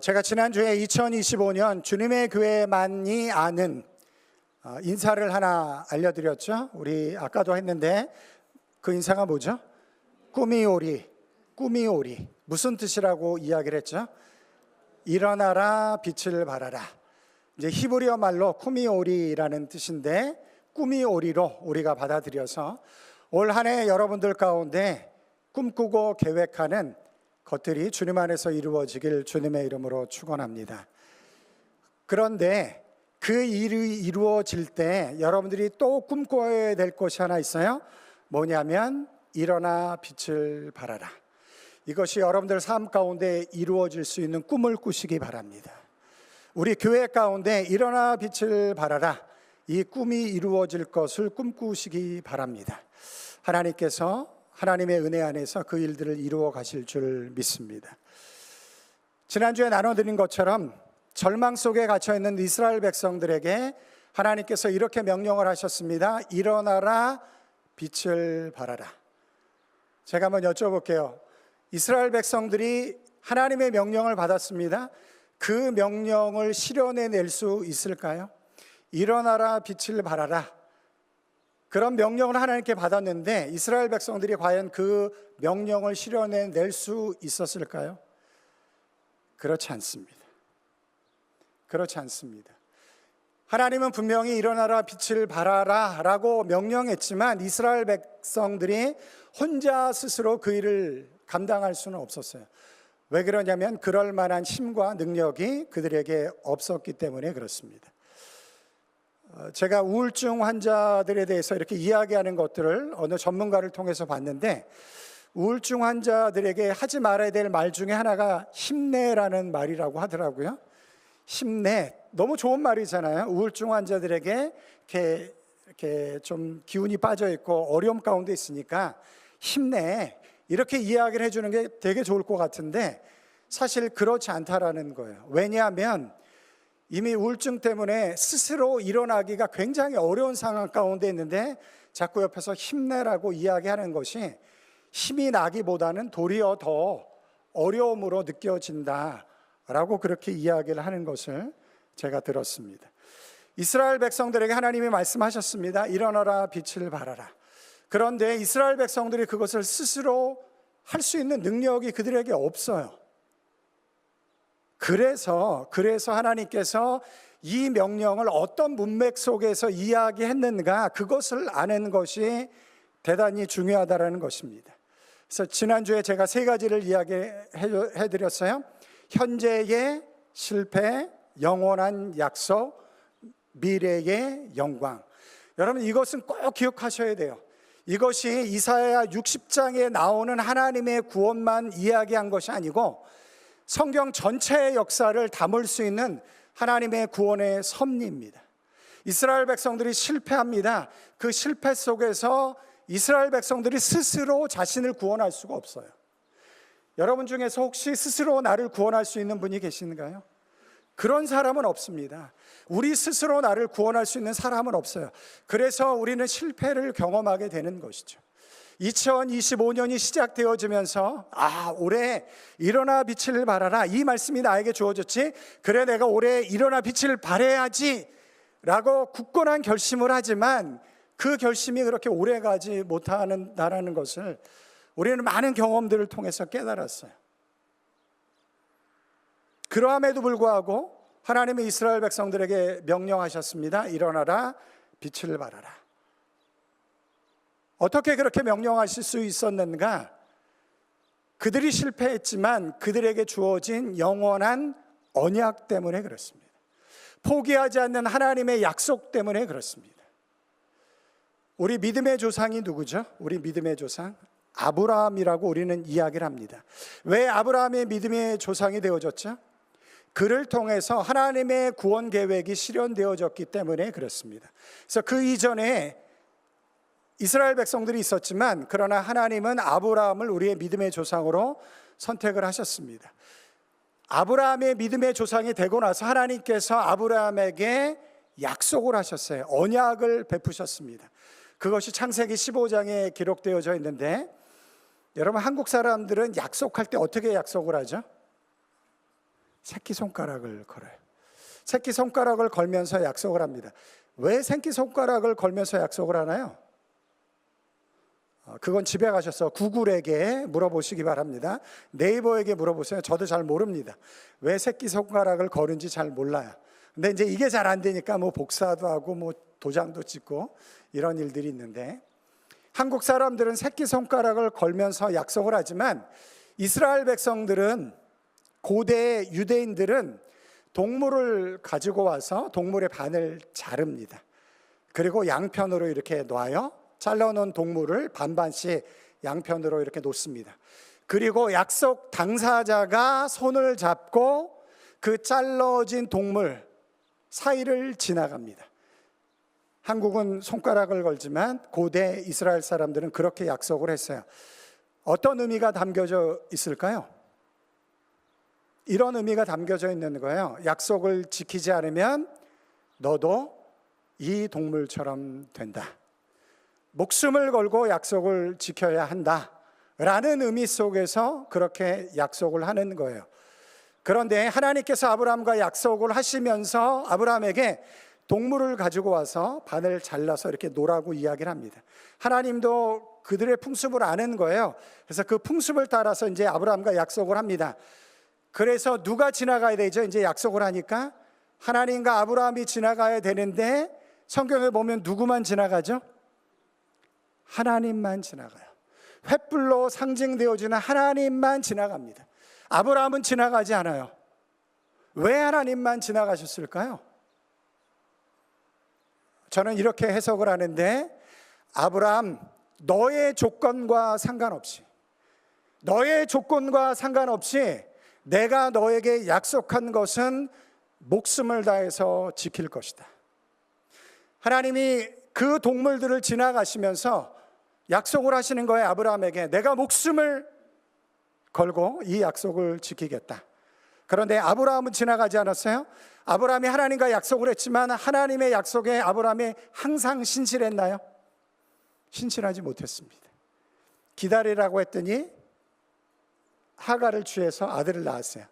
제가 지난주에 2025년 주님의 교회만이 아는 인사를 하나 알려드렸죠. 우리 아까도 했는데 그 인사가 뭐죠? 꾸미오리. 꾸미오리. 무슨 뜻이라고 이야기를 했죠? 일어나라 빛을 발하라. 이제 히브리어 말로 꾸미오리라는 뜻인데 꾸미오리로 우리가 받아들여서 올 한 해 여러분들 가운데 꿈꾸고 계획하는 것들이 주님 안에서 이루어지길 주님의 이름으로 축원합니다. 그런데 그 일이 이루어질 때 여러분들이 또 꿈꿔야 될 것이 하나 있어요. 뭐냐면 일어나 빛을 발하라. 이것이 여러분들 삶 가운데 이루어질 수 있는 꿈을 꾸시기 바랍니다. 우리 교회 가운데 일어나 빛을 발하라. 이 꿈이 이루어질 것을 꿈꾸시기 바랍니다. 하나님께서 하나님의 은혜 안에서 그 일들을 이루어 가실 줄 믿습니다. 지난주에 나눠드린 것처럼 절망 속에 갇혀있는 이스라엘 백성들에게 하나님께서 이렇게 명령을 하셨습니다. 일어나라 빛을 발하라. 제가 한번 여쭤볼게요. 이스라엘 백성들이 하나님의 명령을 받았습니다. 그 명령을 실현해낼 수 있을까요? 일어나라 빛을 발하라. 그런 명령을 하나님께 받았는데 이스라엘 백성들이 과연 그 명령을 실현해낼 수 있었을까요? 그렇지 않습니다. 그렇지 않습니다. 하나님은 분명히 일어나라 빛을 발하라 라고 명령했지만 이스라엘 백성들이 혼자 스스로 그 일을 감당할 수는 없었어요. 왜 그러냐면 그럴 만한 힘과 능력이 그들에게 없었기 때문에 그렇습니다. 제가 우울증 환자들에 대해서 이렇게 이야기하는 것들을 어느 전문가를 통해서 봤는데 우울증 환자들에게 하지 말아야 될 말 중에 하나가 힘내라는 말이라고 하더라고요. 힘내. 너무 좋은 말이잖아요. 우울증 환자들에게 이렇게 좀 기운이 빠져 있고 어려움 가운데 있으니까 힘내. 이렇게 이야기를 해주는 게 되게 좋을 것 같은데 사실 그렇지 않다라는 거예요. 왜냐하면 이미 우울증 때문에 스스로 일어나기가 굉장히 어려운 상황 가운데 있는데 자꾸 옆에서 힘내라고 이야기하는 것이 힘이 나기보다는 도리어 더 어려움으로 느껴진다라고 그렇게 이야기를 하는 것을 제가 들었습니다. 이스라엘 백성들에게 하나님이 말씀하셨습니다. 일어나라 빛을 발하라. 그런데 이스라엘 백성들이 그것을 스스로 할 수 있는 능력이 그들에게 없어요. 그래서 하나님께서 이 명령을 어떤 문맥 속에서 이야기했는가 그것을 아는 것이 대단히 중요하다는 것입니다. 그래서 지난주에 제가 세 가지를 이야기해 드렸어요. 현재의 실패, 영원한 약속, 미래의 영광. 여러분 이것은 꼭 기억하셔야 돼요. 이것이 이사야 60장에 나오는 하나님의 구원만 이야기한 것이 아니고 성경 전체의 역사를 담을 수 있는 하나님의 구원의 섭리입니다. 이스라엘 백성들이 실패합니다. 그 실패 속에서 이스라엘 백성들이 스스로 자신을 구원할 수가 없어요. 여러분 중에서 혹시 스스로 나를 구원할 수 있는 분이 계신가요? 그런 사람은 없습니다. 우리 스스로 나를 구원할 수 있는 사람은 없어요. 그래서 우리는 실패를 경험하게 되는 것이죠. 2025년이 시작되어지면서 올해 일어나 빛을 발하라 이 말씀이 나에게 주어졌지 그래 내가 올해 일어나 빛을 발해야지 라고 굳건한 결심을 하지만 그 결심이 그렇게 오래가지 못한다는 것을 우리는 많은 경험들을 통해서 깨달았어요. 그러함에도 불구하고 하나님이 이스라엘 백성들에게 명령하셨습니다. 일어나라 빛을 발하라. 어떻게 그렇게 명령하실 수 있었는가? 그들이 실패했지만 그들에게 주어진 영원한 언약 때문에 그렇습니다. 포기하지 않는 하나님의 약속 때문에 그렇습니다. 우리 믿음의 조상이 누구죠? 우리 믿음의 조상 아브라함이라고 우리는 이야기를 합니다. 왜 아브라함의 믿음의 조상이 되어졌죠? 그를 통해서 하나님의 구원 계획이 실현되어졌기 때문에 그렇습니다. 그래서 그 이전에 이스라엘 백성들이 있었지만 그러나 하나님은 아브라함을 우리의 믿음의 조상으로 선택을 하셨습니다. 아브라함의 믿음의 조상이 되고 나서 하나님께서 아브라함에게 약속을 하셨어요. 언약을 베푸셨습니다. 그것이 창세기 15장에 기록되어져 있는데 여러분 한국 사람들은 약속할 때 어떻게 약속을 하죠? 새끼손가락을 걸어요. 새끼손가락을 걸면서 약속을 합니다. 왜 새끼손가락을 걸면서 약속을 하나요? 그건 집에 가셔서 구글에게 물어보시기 바랍니다. 네이버에게 물어보세요. 저도 잘 모릅니다. 왜 새끼손가락을 거는지 잘 몰라요. 근데 이제 이게 잘 안 되니까 뭐 복사도 하고 뭐 도장도 찍고 이런 일들이 있는데, 한국 사람들은 새끼손가락을 걸면서 약속을 하지만 이스라엘 백성들은, 고대 유대인들은 동물을 가지고 와서 동물의 반을 자릅니다. 그리고 양편으로 이렇게 놔요. 잘라놓은 동물을 반반씩 양편으로 이렇게 놓습니다. 그리고 약속 당사자가 손을 잡고 그 잘라진 동물 사이를 지나갑니다. 한국은 손가락을 걸지만 고대 이스라엘 사람들은 그렇게 약속을 했어요. 어떤 의미가 담겨져 있을까요? 이런 의미가 담겨져 있는 거예요. 약속을 지키지 않으면 너도 이 동물처럼 된다. 목숨을 걸고 약속을 지켜야 한다 라는 의미 속에서 그렇게 약속을 하는 거예요. 그런데 하나님께서 아브라함과 약속을 하시면서 아브라함에게 동물을 가지고 와서 반을 잘라서 이렇게 놓으라고 이야기를 합니다. 하나님도 그들의 풍습을 아는 거예요. 그래서 그 풍습을 따라서 이제 아브라함과 약속을 합니다. 그래서 누가 지나가야 되죠? 이제 약속을 하니까 하나님과 아브라함이 지나가야 되는데, 성경에 보면 누구만 지나가죠? 하나님만 지나가요. 횃불로 상징되어지는 하나님만 지나갑니다. 아브라함은 지나가지 않아요. 왜 하나님만 지나가셨을까요? 저는 이렇게 해석을 하는데, 아브라함, 너의 조건과 상관없이 내가 너에게 약속한 것은 목숨을 다해서 지킬 것이다. 하나님이 그 동물들을 지나가시면서 약속을 하시는 거예요. 아브라함에게 내가 목숨을 걸고 이 약속을 지키겠다. 그런데 아브라함은 지나가지 않았어요. 아브라함이 하나님과 약속을 했지만 하나님의 약속에 아브라함이 항상 신실했나요? 신실하지 못했습니다. 기다리라고 했더니 하가를 취해서 아들을 낳았어요.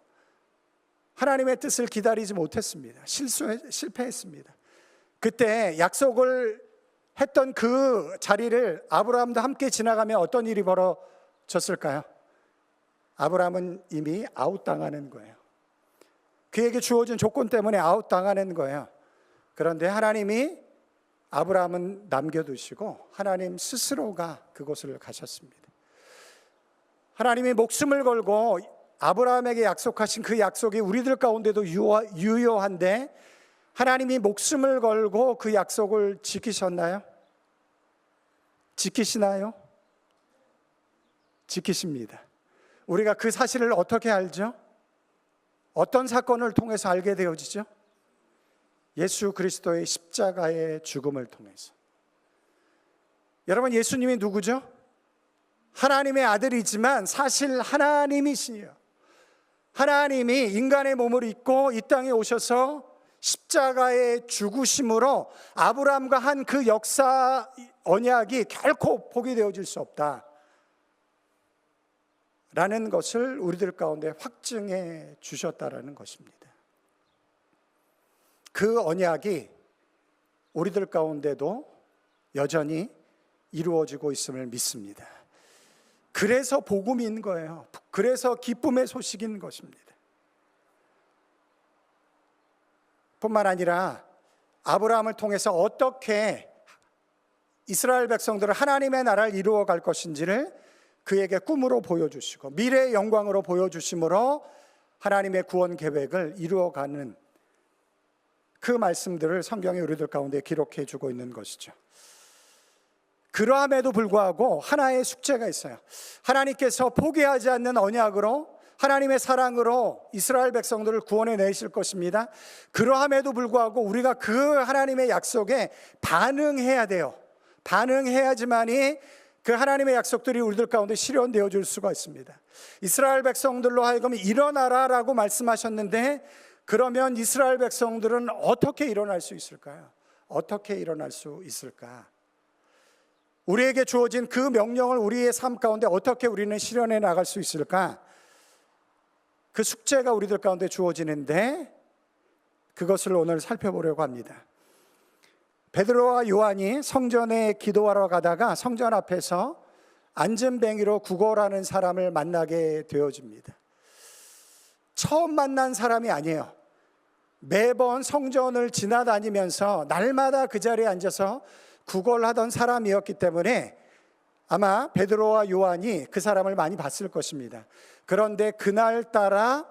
하나님의 뜻을 기다리지 못했습니다. 실패했습니다. 그때 약속을 했던 그 자리를 아브라함도 함께 지나가면 어떤 일이 벌어졌을까요? 아브라함은 이미 아웃당하는 거예요. 그에게 주어진 조건 때문에 아웃당하는 거예요. 그런데 하나님이 아브라함은 남겨두시고 하나님 스스로가 그곳을 가셨습니다. 하나님이 목숨을 걸고 아브라함에게 약속하신 그 약속이 우리들 가운데도 유효한데, 하나님이 목숨을 걸고 그 약속을 지키셨나요? 지키시나요? 지키십니다. 우리가 그 사실을 어떻게 알죠? 어떤 사건을 통해서 알게 되어지죠? 예수 그리스도의 십자가의 죽음을 통해서. 여러분, 예수님이 누구죠? 하나님의 아들이지만 사실 하나님이시요. 하나님이 인간의 몸을 입고 이 땅에 오셔서 십자가의 죽으심으로 아브라함과 한 그 역사 언약이 결코 포기되어질 수 없다 라는 것을 우리들 가운데 확증해 주셨다라는 것입니다. 그 언약이 우리들 가운데도 여전히 이루어지고 있음을 믿습니다. 그래서 복음인 거예요. 그래서 기쁨의 소식인 것입니다. 뿐만 아니라 아브라함을 통해서 어떻게 이스라엘 백성들을 하나님의 나라를 이루어 갈 것인지를 그에게 꿈으로 보여주시고 미래의 영광으로 보여주심으로 하나님의 구원 계획을 이루어가는 그 말씀들을 성경이 우리들 가운데 기록해 주고 있는 것이죠. 그러함에도 불구하고 하나의 숙제가 있어요. 하나님께서 포기하지 않는 언약으로, 하나님의 사랑으로 이스라엘 백성들을 구원해 내실 것입니다. 그러함에도 불구하고 우리가 그 하나님의 약속에 반응해야 돼요. 반응해야지만이 그 하나님의 약속들이 우리들 가운데 실현되어 줄 수가 있습니다. 이스라엘 백성들로 하여금 일어나라라고 말씀하셨는데, 그러면 이스라엘 백성들은 어떻게 일어날 수 있을까요? 어떻게 일어날 수 있을까? 우리에게 주어진 그 명령을 우리의 삶 가운데 어떻게 우리는 실현해 나갈 수 있을까? 그 숙제가 우리들 가운데 주어지는데 그것을 오늘 살펴보려고 합니다. 베드로와 요한이 성전에 기도하러 가다가 성전 앞에서 안전뱅이로 구걸하는 사람을 만나게 되어집니다. 처음 만난 사람이 아니에요. 매번 성전을 지나다니면서 날마다 그 자리에 앉아서 구걸하던 사람이었기 때문에 아마 베드로와 요한이 그 사람을 많이 봤을 것입니다. 그런데 그날따라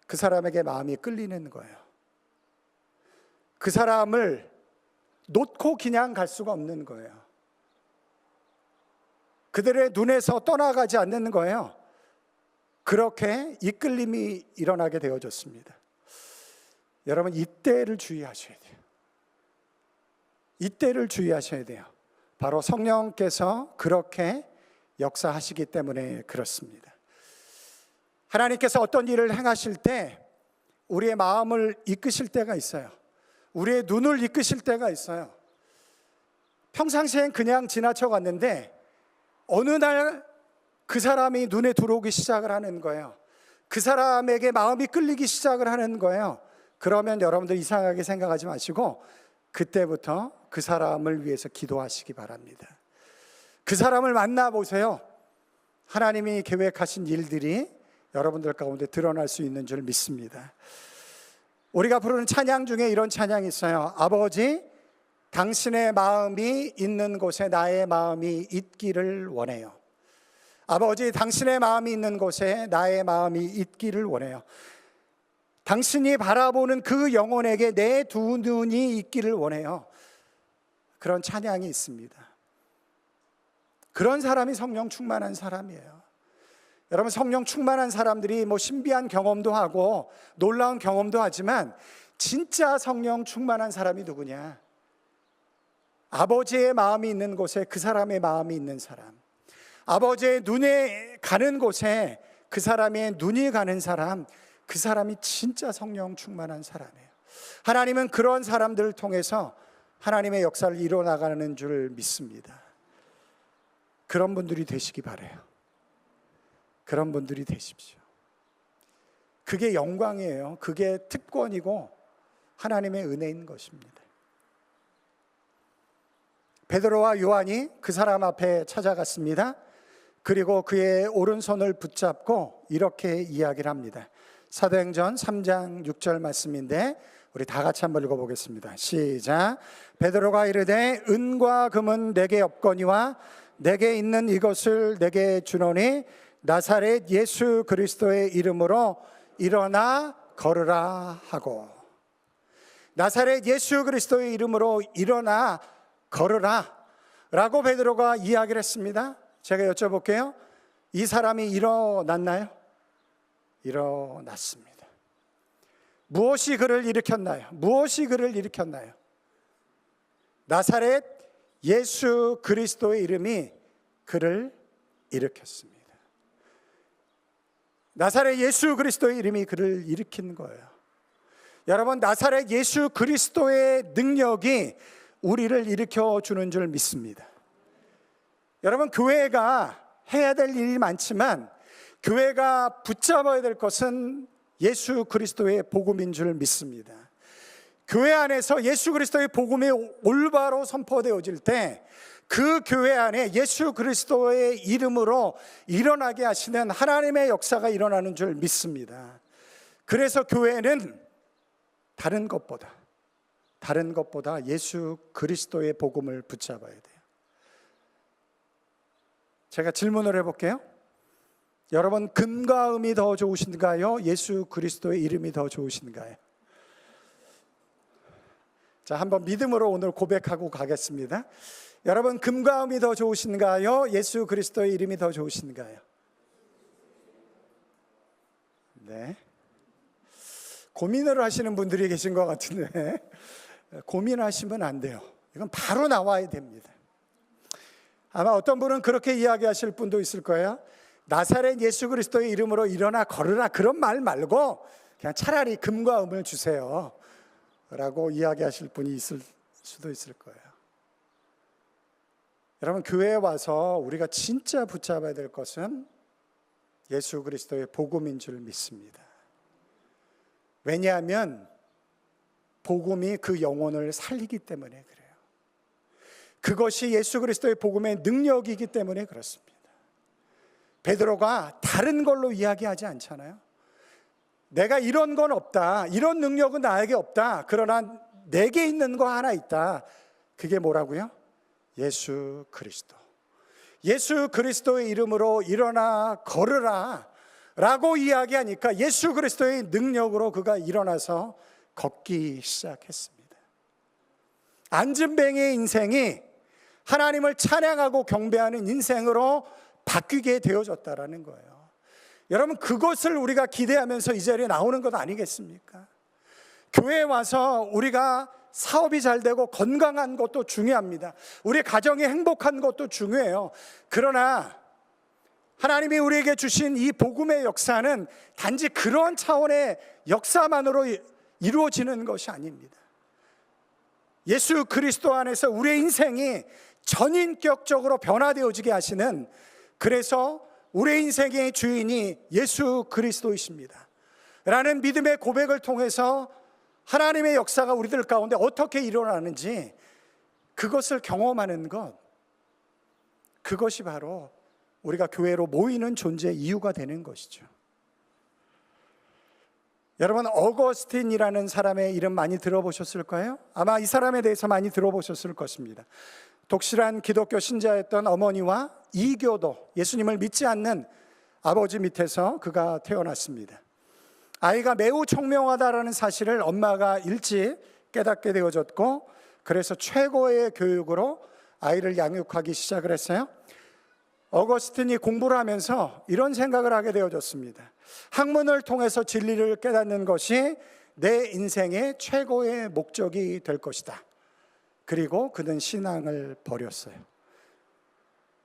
그 사람에게 마음이 끌리는 거예요. 그 사람을 놓고 그냥 갈 수가 없는 거예요. 그들의 눈에서 떠나가지 않는 거예요. 그렇게 이끌림이 일어나게 되어졌습니다. 여러분, 이때를 주의하셔야 돼요. 이때를 주의하셔야 돼요. 바로 성령께서 그렇게 역사하시기 때문에 그렇습니다. 하나님께서 어떤 일을 행하실 때 우리의 마음을 이끄실 때가 있어요. 우리의 눈을 이끄실 때가 있어요. 평상시엔 그냥 지나쳐 갔는데 어느 날 그 사람이 눈에 들어오기 시작을 하는 거예요. 그 사람에게 마음이 끌리기 시작을 하는 거예요. 그러면 여러분들 이상하게 생각하지 마시고 그때부터 그 사람을 위해서 기도하시기 바랍니다. 그 사람을 만나보세요. 하나님이 계획하신 일들이 여러분들 가운데 드러날 수 있는 줄 믿습니다. 우리가 부르는 찬양 중에 이런 찬양이 있어요. 아버지, 당신의 마음이 있는 곳에 나의 마음이 있기를 원해요. 아버지, 당신의 마음이 있는 곳에 나의 마음이 있기를 원해요. 당신이 바라보는 그 영혼에게 내 두 눈이 있기를 원해요. 그런 찬양이 있습니다. 그런 사람이 성령 충만한 사람이에요. 여러분, 성령 충만한 사람들이 신비한 경험도 하고 놀라운 경험도 하지만 진짜 성령 충만한 사람이 누구냐? 아버지의 마음이 있는 곳에 그 사람의 마음이 있는 사람, 아버지의 눈에 가는 곳에 그 사람의 눈이 가는 사람, 그 사람이 진짜 성령 충만한 사람이에요. 하나님은 그런 사람들을 통해서 하나님의 역사를 이뤄나가는 줄 믿습니다. 그런 분들이 되시기 바라요. 그런 분들이 되십시오. 그게 영광이에요. 그게 특권이고 하나님의 은혜인 것입니다. 베드로와 요한이 그 사람 앞에 찾아갔습니다. 그리고 그의 오른손을 붙잡고 이렇게 이야기를 합니다. 사도행전 3장 6절 말씀인데 우리 다 같이 한번 읽어보겠습니다. 시작. 베드로가 이르되 은과 금은 내게 없거니와 내게 있는 이것을 내게 주노니 나사렛 예수 그리스도의 이름으로 일어나 걸으라 하고, 나사렛 예수 그리스도의 이름으로 일어나 걸으라 라고 베드로가 이야기를 했습니다. 제가 여쭤볼게요. 이 사람이 일어났나요? 일어났습니다. 무엇이 그를 일으켰나요? 무엇이 그를 일으켰나요? 나사렛 예수 그리스도의 이름이 그를 일으켰습니다. 나사렛 예수 그리스도의 이름이 그를 일으킨 거예요. 여러분, 나사렛 예수 그리스도의 능력이 우리를 일으켜 주는 줄 믿습니다. 여러분, 교회가 해야 될 일이 많지만 교회가 붙잡아야 될 것은 예수 그리스도의 복음인 줄 믿습니다. 교회 안에서 예수 그리스도의 복음이 올바로 선포되어질 때 그 교회 안에 예수 그리스도의 이름으로 일어나게 하시는 하나님의 역사가 일어나는 줄 믿습니다. 그래서 교회는 다른 것보다 예수 그리스도의 복음을 붙잡아야 돼요. 제가 질문을 해볼게요. 여러분, 금과 음이 더 좋으신가요? 예수 그리스도의 이름이 더 좋으신가요? 자, 한번 믿음으로 오늘 고백하고 가겠습니다. 여러분, 금과 음이 더 좋으신가요? 예수 그리스도의 이름이 더 좋으신가요? 네. 고민을 하시는 분들이 계신 것 같은데 고민하시면 안 돼요. 이건 바로 나와야 됩니다. 아마 어떤 분은 그렇게 이야기하실 분도 있을 거예요. 나사렛 예수 그리스도의 이름으로 일어나 걸으라, 그런 말 말고 그냥 차라리 금과 음을 주세요 라고 이야기하실 분이 있을 수도 있을 거예요. 여러분, 교회에 와서 우리가 진짜 붙잡아야 될 것은 예수 그리스도의 복음인 줄 믿습니다. 왜냐하면 복음이 그 영혼을 살리기 때문에 그래요. 그것이 예수 그리스도의 복음의 능력이기 때문에 그렇습니다. 베드로가 다른 걸로 이야기하지 않잖아요. 내가 이런 건 없다, 이런 능력은 나에게 없다, 그러나 내게 있는 거 하나 있다. 그게 뭐라고요? 예수 그리스도. 예수 그리스도의 이름으로 일어나 걸으라 라고 이야기하니까 예수 그리스도의 능력으로 그가 일어나서 걷기 시작했습니다. 안진뱅이의 인생이 하나님을 찬양하고 경배하는 인생으로 바뀌게 되어졌다라는 거예요. 여러분, 그것을 우리가 기대하면서 이 자리에 나오는 것 아니겠습니까? 교회에 와서 우리가 사업이 잘 되고 건강한 것도 중요합니다. 우리 가정이 행복한 것도 중요해요. 그러나 하나님이 우리에게 주신 이 복음의 역사는 단지 그런 차원의 역사만으로 이루어지는 것이 아닙니다. 예수 그리스도 안에서 우리의 인생이 전인격적으로 변화되어지게 하시는, 그래서 우리의 인생의 주인이 예수 그리스도이십니다 라는 믿음의 고백을 통해서 하나님의 역사가 우리들 가운데 어떻게 일어나는지 그것을 경험하는 것, 그것이 바로 우리가 교회로 모이는 존재의 이유가 되는 것이죠. 여러분, 어거스틴이라는 사람의 이름 많이 들어보셨을까요? 아마 이 사람에 대해서 많이 들어보셨을 것입니다. 독실한 기독교 신자였던 어머니와 이교도, 예수님을 믿지 않는 아버지 밑에서 그가 태어났습니다. 아이가 매우 청명하다라는 사실을 엄마가 일찍 깨닫게 되어졌고, 그래서 최고의 교육으로 아이를 양육하기 시작을 했어요. 어거스틴이 공부를 하면서 이런 생각을 하게 되어졌습니다. 학문을 통해서 진리를 깨닫는 것이 내 인생의 최고의 목적이 될 것이다. 그리고 그는 신앙을 버렸어요.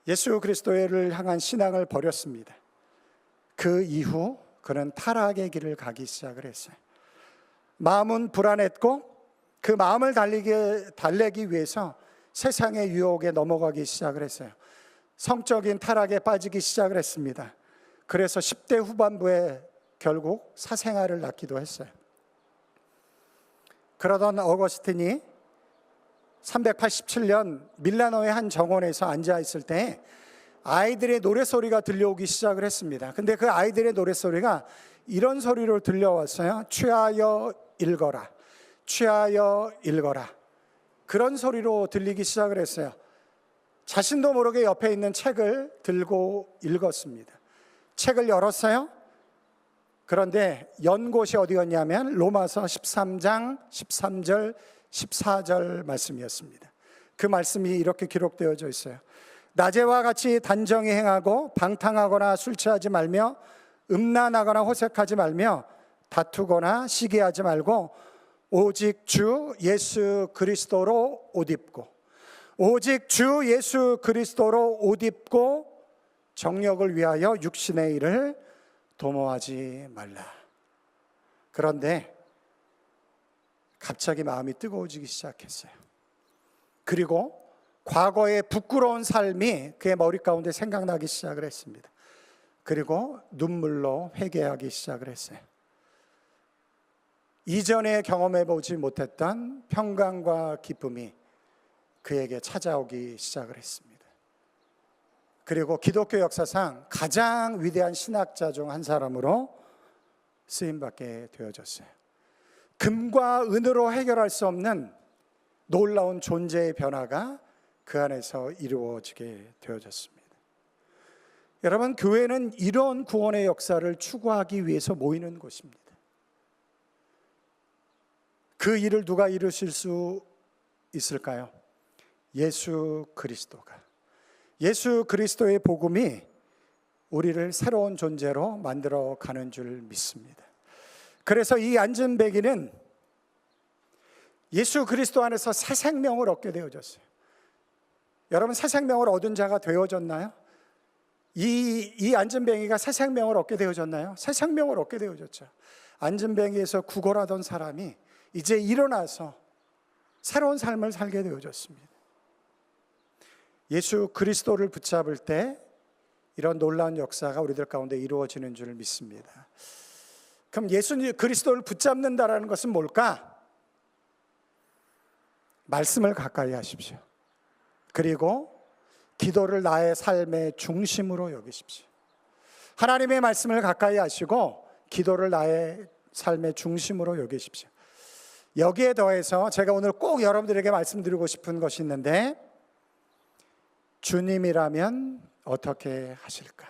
예수 그리스도를 향한 신앙을 버렸습니다. 그 이후 그는 타락의 길을 가기 시작을 했어요. 마음은 불안했고 그 마음을 달래기 위해서 세상의 유혹에 넘어가기 시작을 했어요. 성적인 타락에 빠지기 시작을 했습니다. 그래서 10대 후반부에 결국 사생아를 낳기도 했어요. 그러던 어거스틴이 387년 밀라노의 한 정원에서 앉아 있을 때 아이들의 노래소리가 들려오기 시작을 했습니다. 근데 그 아이들의 노래소리가 이런 소리로 들려왔어요. 취하여 읽어라, 취하여 읽어라. 그런 소리로 들리기 시작을 했어요. 자신도 모르게 옆에 있는 책을 들고 읽었습니다. 책을 열었어요. 그런데 연 곳이 어디였냐면 로마서 13장 13절 14절 말씀이었습니다. 그 말씀이 이렇게 기록되어져 있어요. 낮에와 같이 단정히 행하고 방탕하거나 술 취하지 말며 음란하거나 호색하지 말며 다투거나 시기하지 말고 오직 주 예수 그리스도로 옷 입고, 오직 주 예수 그리스도로 옷 입고 정력을 위하여 육신의 일을 도모하지 말라. 그런데 갑자기 마음이 뜨거워지기 시작했어요. 그리고 과거의 부끄러운 삶이 그의 머리 가운데 생각나기 시작을 했습니다. 그리고 눈물로 회개하기 시작을 했어요. 이전에 경험해보지 못했던 평강과 기쁨이 그에게 찾아오기 시작을 했습니다. 그리고 기독교 역사상 가장 위대한 신학자 중 한 사람으로 쓰임받게 되어졌어요. 금과 은으로 해결할 수 없는 놀라운 존재의 변화가 그 안에서 이루어지게 되어졌습니다. 여러분, 교회는 이런 구원의 역사를 추구하기 위해서 모이는 곳입니다. 그 일을 누가 이루실 수 있을까요? 예수 그리스도가. 예수 그리스도의 복음이 우리를 새로운 존재로 만들어 가는 줄 믿습니다. 그래서 이 안진뱅이는 예수 그리스도 안에서 새 생명을 얻게 되어졌어요. 여러분, 새 생명을 얻은 자가 되어졌나요? 이 안진뱅이가 새 생명을 얻게 되어졌나요? 새 생명을 얻게 되어졌죠. 안진뱅이에서 구걸하던 사람이 이제 일어나서 새로운 삶을 살게 되어졌습니다. 예수 그리스도를 붙잡을 때 이런 놀라운 역사가 우리들 가운데 이루어지는 줄 믿습니다. 그럼 예수 그리스도를 붙잡는다라는 것은 뭘까? 말씀을 가까이 하십시오. 그리고 기도를 나의 삶의 중심으로 여기십시오. 하나님의 말씀을 가까이 하시고 기도를 나의 삶의 중심으로 여기십시오. 여기에 더해서 제가 오늘 꼭 여러분들에게 말씀드리고 싶은 것이 있는데, 주님이라면 어떻게 하실까?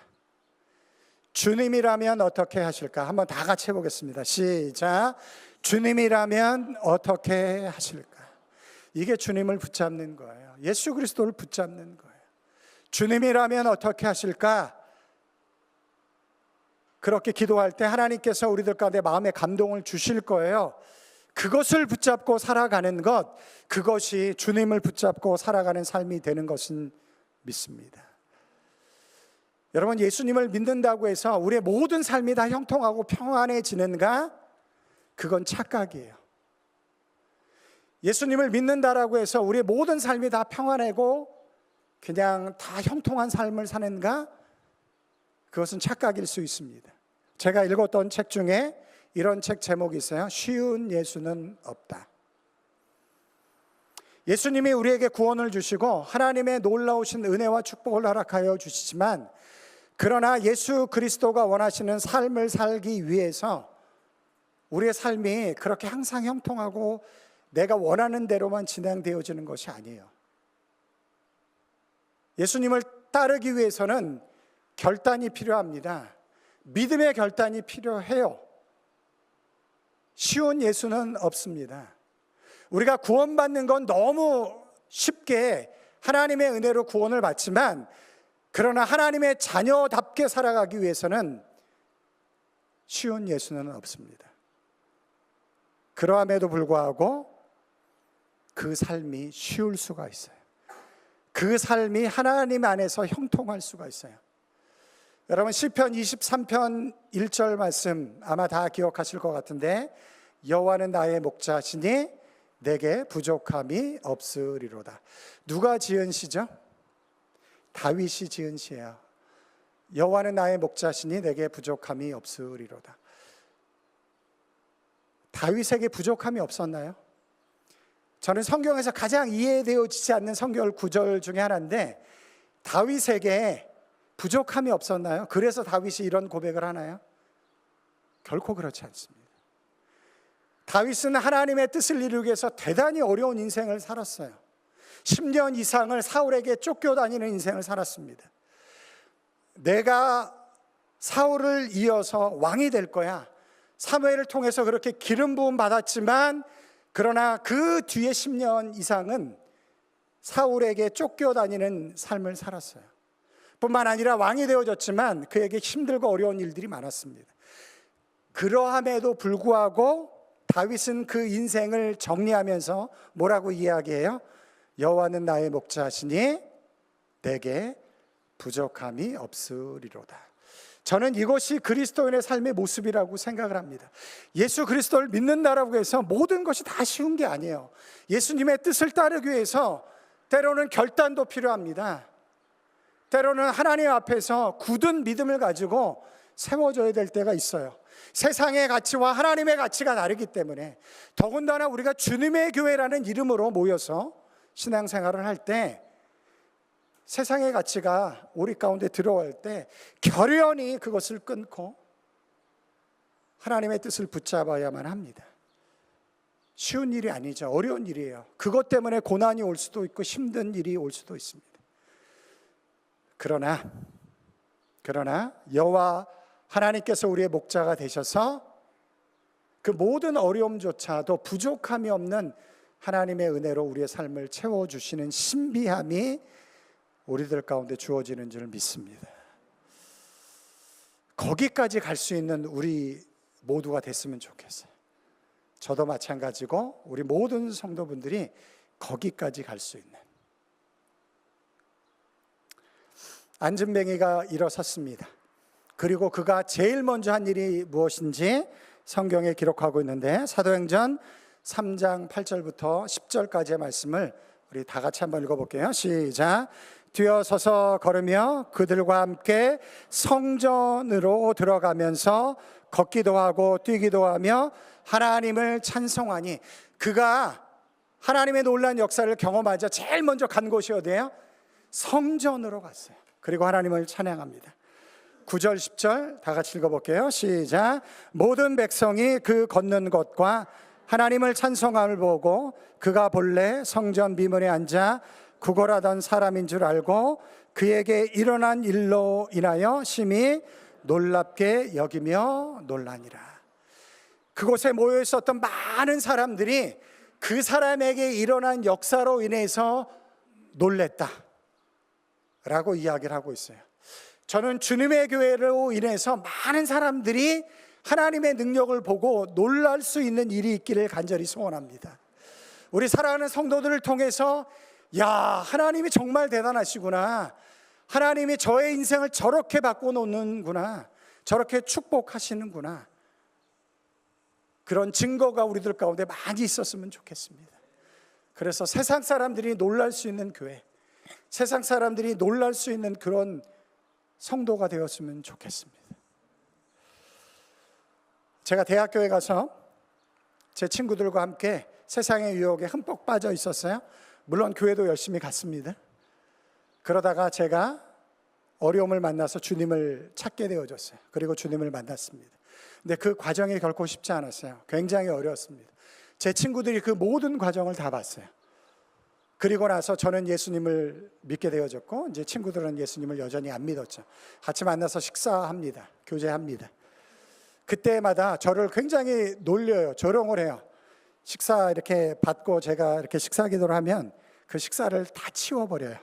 주님이라면 어떻게 하실까? 한번 다 같이 해보겠습니다. 시작. 주님이라면 어떻게 하실까? 이게 주님을 붙잡는 거예요. 예수 그리스도를 붙잡는 거예요. 주님이라면 어떻게 하실까? 그렇게 기도할 때 하나님께서 우리들 가운데 마음의 감동을 주실 거예요. 그것을 붙잡고 살아가는 것, 그것이 주님을 붙잡고 살아가는 삶이 되는 것은 믿습니다. 여러분, 예수님을 믿는다고 해서 우리의 모든 삶이 다 형통하고 평안해지는가? 그건 착각이에요. 예수님을 믿는다라고 해서 우리의 모든 삶이 다 평안하고 그냥 다 형통한 삶을 사는가? 그것은 착각일 수 있습니다. 제가 읽었던 책 중에 이런 책 제목이 있어요. 쉬운 예수는 없다. 예수님이 우리에게 구원을 주시고 하나님의 놀라우신 은혜와 축복을 허락하여 주시지만, 그러나 예수 그리스도가 원하시는 삶을 살기 위해서 우리의 삶이 그렇게 항상 형통하고 내가 원하는 대로만 진행되어지는 것이 아니에요. 예수님을 따르기 위해서는 결단이 필요합니다. 믿음의 결단이 필요해요. 쉬운 예수는 없습니다. 우리가 구원받는 건 너무 쉽게 하나님의 은혜로 구원을 받지만, 그러나 하나님의 자녀답게 살아가기 위해서는 쉬운 예수는 없습니다. 그러함에도 불구하고 그 삶이 쉬울 수가 있어요. 그 삶이 하나님 안에서 형통할 수가 있어요. 여러분, 시편 23편 1절 말씀 아마 다 기억하실 것 같은데, 여호와는 나의 목자시니 내게 부족함이 없으리로다. 누가 지은 시죠? 다윗이 지은 시예요. 여호와는 나의 목자시니 내게 부족함이 없으리로다. 다윗에게 부족함이 없었나요? 저는 성경에서 가장 이해되어지지 않는 성경 구절 중에 하나인데, 다윗에게 부족함이 없었나요? 그래서 다윗이 이런 고백을 하나요? 결코 그렇지 않습니다. 다윗은 하나님의 뜻을 이루기 위해서 대단히 어려운 인생을 살았어요. 10년 이상을 사울에게 쫓겨다니는 인생을 살았습니다. 내가 사울을 이어서 왕이 될 거야. 사무엘을 통해서 그렇게 기름 부음 받았지만, 그러나 그 뒤에 10년 이상은 사울에게 쫓겨다니는 삶을 살았어요. 뿐만 아니라 왕이 되어졌지만 그에게 힘들고 어려운 일들이 많았습니다. 그러함에도 불구하고 다윗은 그 인생을 정리하면서 뭐라고 이야기해요? 여호와는 나의 목자시니 내게 부족함이 없으리로다. 저는 이것이 그리스도인의 삶의 모습이라고 생각을 합니다. 예수 그리스도를 믿는다라고 해서 모든 것이 다 쉬운 게 아니에요. 예수님의 뜻을 따르기 위해서 때로는 결단도 필요합니다. 때로는 하나님 앞에서 굳은 믿음을 가지고 세워져야 될 때가 있어요. 세상의 가치와 하나님의 가치가 다르기 때문에, 더군다나 우리가 주님의 교회라는 이름으로 모여서 신앙생활을 할 때 세상의 가치가 우리 가운데 들어올 때 결연히 그것을 끊고 하나님의 뜻을 붙잡아야만 합니다. 쉬운 일이 아니죠. 어려운 일이에요. 그것 때문에 고난이 올 수도 있고 힘든 일이 올 수도 있습니다. 그러나 여호와 하나님께서 우리의 목자가 되셔서 그 모든 어려움조차도 부족함이 없는 하나님의 은혜로 우리의 삶을 채워주시는 신비함이 우리들 가운데 주어지는 줄 믿습니다. 거기까지 갈 수 있는 우리 모두가 됐으면 좋겠어요. 저도 마찬가지고 우리 모든 성도분들이 거기까지 갈 수 있는. 안진뱅이가 일어섰습니다. 그리고 그가 제일 먼저 한 일이 무엇인지 성경에 기록하고 있는데, 사도행전 3장 8절부터 10절까지의 말씀을 우리 다 같이 한번 읽어볼게요. 시작. 뛰어서서 걸으며 그들과 함께 성전으로 들어가면서 걷기도 하고 뛰기도 하며 하나님을 찬송하니. 그가 하나님의 놀라운 역사를 경험하자 제일 먼저 간 곳이 어디예요? 성전으로 갔어요. 그리고 하나님을 찬양합니다. 9절 10절 다 같이 읽어볼게요. 시작. 모든 백성이 그 걷는 것과 하나님을 찬송함을 보고 그가 본래 성전 비문에 앉아 구걸하던 사람인 줄 알고 그에게 일어난 일로 인하여 심히 놀랍게 여기며 놀라니라. 그곳에 모여 있었던 많은 사람들이 그 사람에게 일어난 역사로 인해서 놀랬다 라고 이야기를 하고 있어요. 저는 주님의 교회로 인해서 많은 사람들이 하나님의 능력을 보고 놀랄 수 있는 일이 있기를 간절히 소원합니다. 우리 사랑하는 성도들을 통해서 야, 하나님이 정말 대단하시구나, 하나님이 저의 인생을 저렇게 바꿔놓는구나, 저렇게 축복하시는구나, 그런 증거가 우리들 가운데 많이 있었으면 좋겠습니다. 그래서 세상 사람들이 놀랄 수 있는 교회, 세상 사람들이 놀랄 수 있는 그런 성도가 되었으면 좋겠습니다. 제가 대학교에 가서 제 친구들과 함께 세상의 유혹에 흠뻑 빠져 있었어요. 물론 교회도 열심히 갔습니다. 그러다가 제가 어려움을 만나서 주님을 찾게 되어졌어요. 그리고 주님을 만났습니다. 근데 그 과정이 결코 쉽지 않았어요. 굉장히 어려웠습니다. 제 친구들이 그 모든 과정을 다 봤어요. 그리고 나서 저는 예수님을 믿게 되어졌고, 이제 친구들은 예수님을 여전히 안 믿었죠. 같이 만나서 식사합니다. 교제합니다. 그때마다 저를 굉장히 놀려요. 조롱을 해요. 식사 이렇게 받고 제가 이렇게 식사 기도를 하면 그 식사를 다 치워버려요.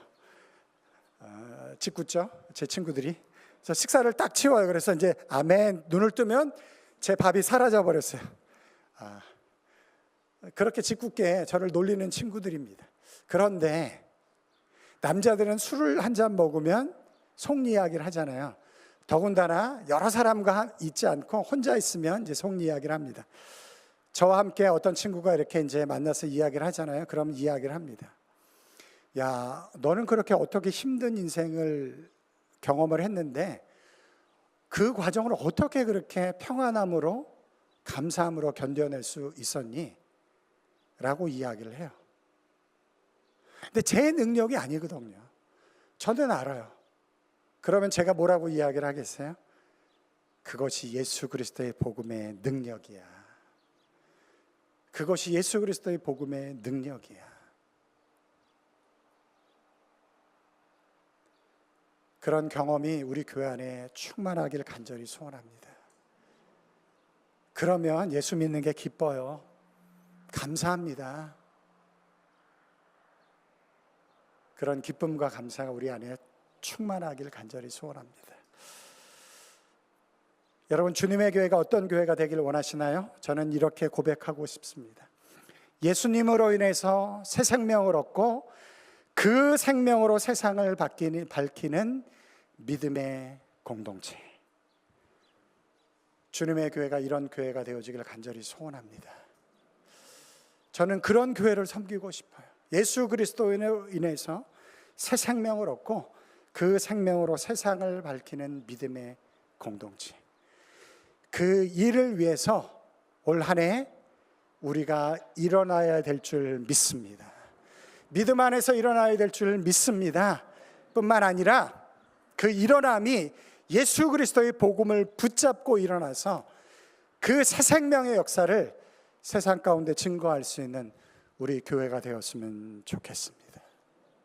짓궂죠, 제 친구들이. 그래서 식사를 딱 치워요. 그래서 이제 아멘, 눈을 뜨면 제 밥이 사라져 버렸어요. 그렇게 짓궂게 저를 놀리는 친구들입니다. 그런데 남자들은 술을 한 잔 먹으면 속 이야기를 하잖아요. 더군다나 여러 사람과 있지 않고 혼자 있으면 이제 속 이야기를 합니다. 저와 함께 어떤 친구가 이렇게 이제 만나서 이야기를 하잖아요. 그럼 이야기를 합니다. 야, 너는 그렇게 어떻게 힘든 인생을 경험을 했는데 그 과정을 어떻게 그렇게 평안함으로, 감사함으로 견뎌낼 수 있었니? 라고 이야기를 해요. 근데 제 능력이 아니거든요. 저는 알아요. 그러면 제가 뭐라고 이야기를 하겠어요? 그것이 예수 그리스도의 복음의 능력이야. 그것이 예수 그리스도의 복음의 능력이야. 그런 경험이 우리 교회 안에 충만하기를 간절히 소원합니다. 그러면 예수 믿는 게 기뻐요. 감사합니다. 그런 기쁨과 감사가 우리 안에 충만하기를 간절히 소원합니다. 여러분, 주님의 교회가 어떤 교회가 되기를 원하시나요? 저는 이렇게 고백하고 싶습니다. 예수님으로 인해서 새 생명을 얻고 그 생명으로 세상을 밝히는 믿음의 공동체. 주님의 교회가 이런 교회가 되어지기를 간절히 소원합니다. 저는 그런 교회를 섬기고 싶어요. 예수 그리스도인으로 인해서 새 생명을 얻고 그 생명으로 세상을 밝히는 믿음의 공동체. 그 일을 위해서 올 한 해 우리가 일어나야 될 줄 믿습니다. 믿음 안에서 일어나야 될 줄 믿습니다. 뿐만 아니라 그 일어남이 예수 그리스도의 복음을 붙잡고 일어나서 그 새 생명의 역사를 세상 가운데 증거할 수 있는 우리 교회가 되었으면 좋겠습니다.